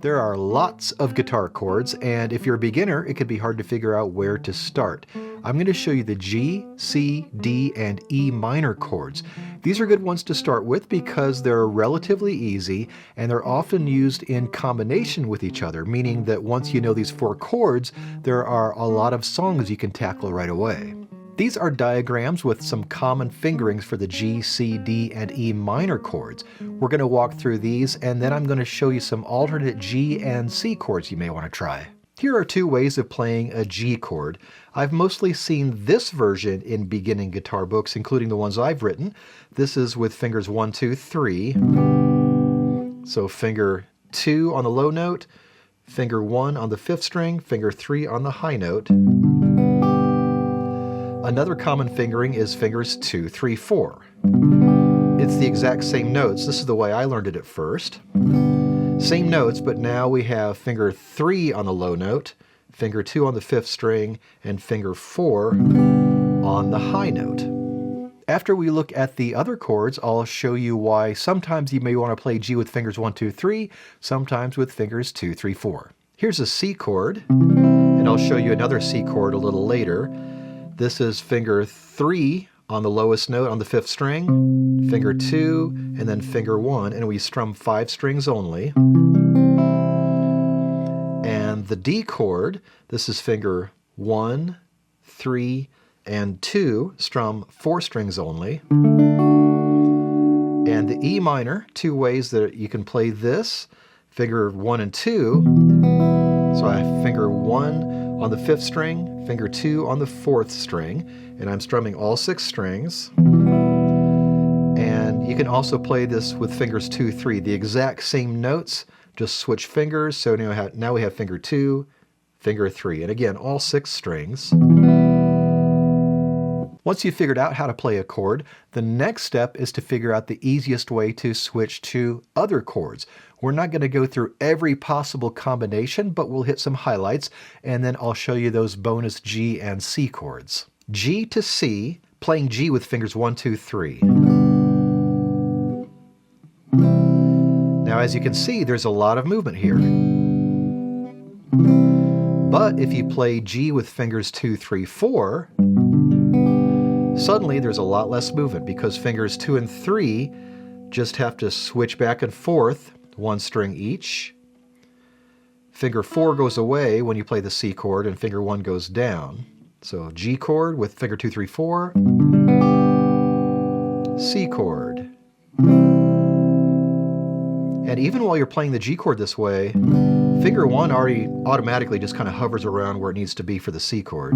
There are lots of guitar chords, and if you're a beginner, it can be hard to figure out where to start. I'm going to show you the G, C, D, and E minor chords. These are good ones to start with because they're relatively easy, and they're often used in combination with each other, meaning that once you know these four chords, there are a lot of songs you can tackle right away. These are diagrams with some common fingerings for the G, C, D, and E minor chords. We're going to walk through these, and then I'm going to show you some alternate G and C chords you may want to try. Here are two ways of playing a G chord. I've mostly seen this version in beginning guitar books, including the ones I've written. This is with fingers 1, 2, 3. So finger 2 on the low note, finger 1 on the 5th string, finger 3 on the high note. Another common fingering is fingers 2, 3, 4. It's the exact same notes. This is the way I learned it at first. Same notes, but now we have finger 3 on the low note, finger 2 on the 5th string, and finger 4 on the high note. After we look at the other chords, I'll show you why sometimes you may want to play G with fingers 1, 2, 3, sometimes with fingers 2, 3, 4. Here's a C chord, and I'll show you another C chord a little later. This is finger 3 on the lowest note on the 5th string, finger 2, and then finger 1, and we strum 5 strings only. And the D chord, this is finger 1, 3, and 2, strum 4 strings only. And the E minor, two ways that you can play this, finger 1 and 2. So I have finger 1 on the 5th string, finger 2 on the 4th string, and I'm strumming all 6 strings. And you can also play this with fingers 2, 3, the exact same notes, just switch fingers. So now we have finger 2, finger 3, and again, all 6 strings. Once you've figured out how to play a chord, the next step is to figure out the easiest way to switch to other chords. We're not going to go through every possible combination, but we'll hit some highlights, and then I'll show you those bonus G and C chords. G to C, playing G with fingers 1, 2, 3. Now as you can see, there's a lot of movement here. But if you play G with fingers 2, 3, 4, suddenly there's a lot less movement because fingers 2 and 3 just have to switch back and forth, 1 string each. Finger 4 goes away when you play the C chord and finger 1 goes down. So G chord with finger 2, 3, 4, C chord. And even while you're playing the G chord this way, finger 1 already automatically just kind of hovers around where it needs to be for the C chord.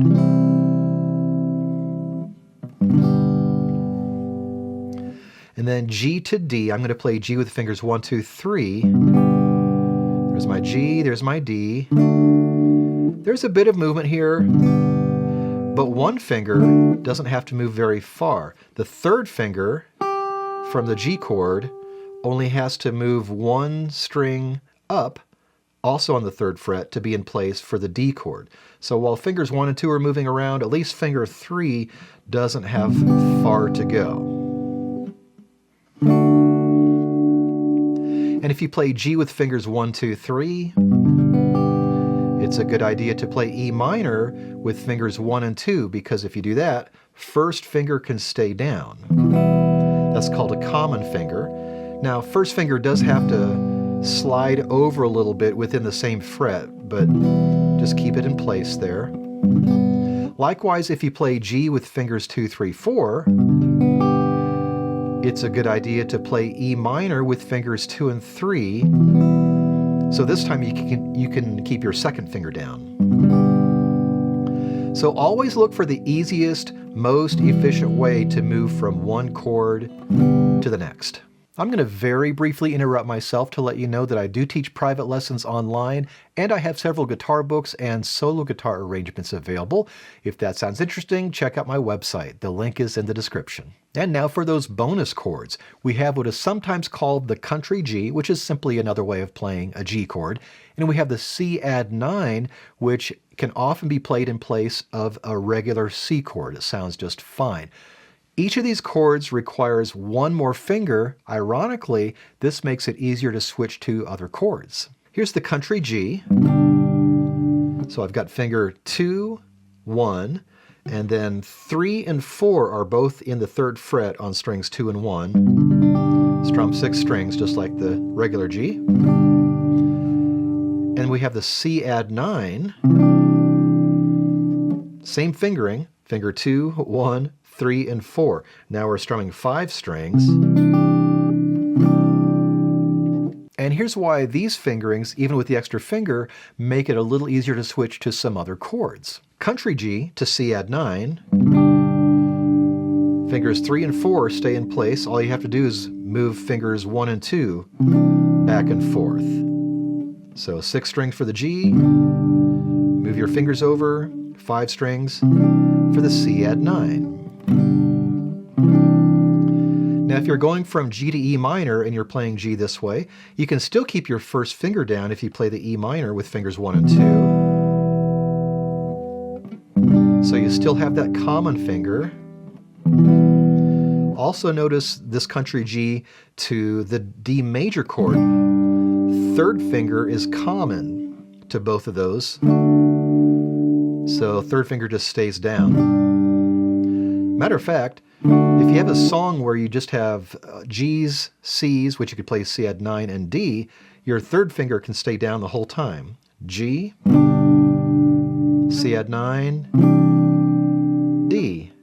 And then G to D, I'm going to play G with fingers 1, 2, 3. There's my G, there's my D. There's a bit of movement here, but one finger doesn't have to move very far. The third finger from the G chord only has to move 1 string up, also on the 3rd fret, to be in place for the D chord. So while fingers 1 and 2 are moving around, at least finger 3 doesn't have far to go. And if you play G with fingers 1, 2, 3, it's a good idea to play E minor with fingers 1 and 2, because if you do that, first finger can stay down. That's called a common finger. Now, first finger does have to slide over a little bit within the same fret, but just keep it in place there. Likewise, if you play G with fingers 2, 3, 4, it's a good idea to play E minor with fingers 2 and 3. So this time you can keep your second finger down. So always look for the easiest, most efficient way to move from one chord to the next. I'm going to very briefly interrupt myself to let you know that I do teach private lessons online, and I have several guitar books and solo guitar arrangements available. If that sounds interesting, check out my website. The link is in the description. And now for those bonus chords. We have what is sometimes called the country G, which is simply another way of playing a G chord. And we have the C add 9, which can often be played in place of a regular C chord. It sounds just fine. Each of these chords requires one more finger. Ironically, this makes it easier to switch to other chords. Here's the country G. So I've got finger 2, 1, and then 3 and 4 are both in the 3rd fret on strings 2 and 1. Strum 6 strings just like the regular G. And we have the C add 9. Same fingering, finger 2, 1, 3, and 4. Now we're strumming 5 strings. And here's why these fingerings, even with the extra finger, make it a little easier to switch to some other chords. Country G to C add 9. Fingers 3 and 4 stay in place. All you have to do is move fingers 1 and 2 back and forth. So 6 strings for the G. Move your fingers over. 5 strings for the C add 9. Now if you're going from G to E minor and you're playing G this way, you can still keep your first finger down if you play the E minor with fingers 1 and 2. So you still have that common finger. Also notice this country G to the D major chord. 3rd finger is common to both of those. So 3rd finger just stays down. Matter of fact, if you have a song where you just have G's, C's, which you could play C add 9 and D, your 3rd finger can stay down the whole time. G, C add 9, D.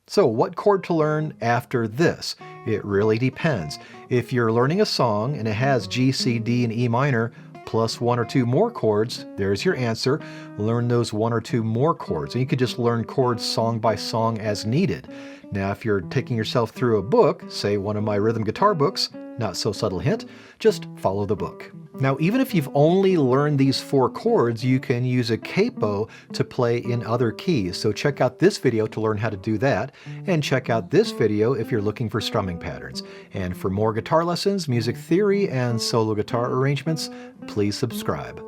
So what chord to learn after this? It really depends. If you're learning a song and it has G, C, D, and E minor, plus 1 or 2 more chords, there's your answer. Learn those 1 or 2 more chords. And you could just learn chords song by song as needed. Now, if you're taking yourself through a book, say one of my rhythm guitar books, not so subtle hint, just follow the book. Now, even if you've only learned these 4 chords, you can use a capo to play in other keys. So check out this video to learn how to do that, and check out this video if you're looking for strumming patterns. And for more guitar lessons, music theory, and solo guitar arrangements, please subscribe.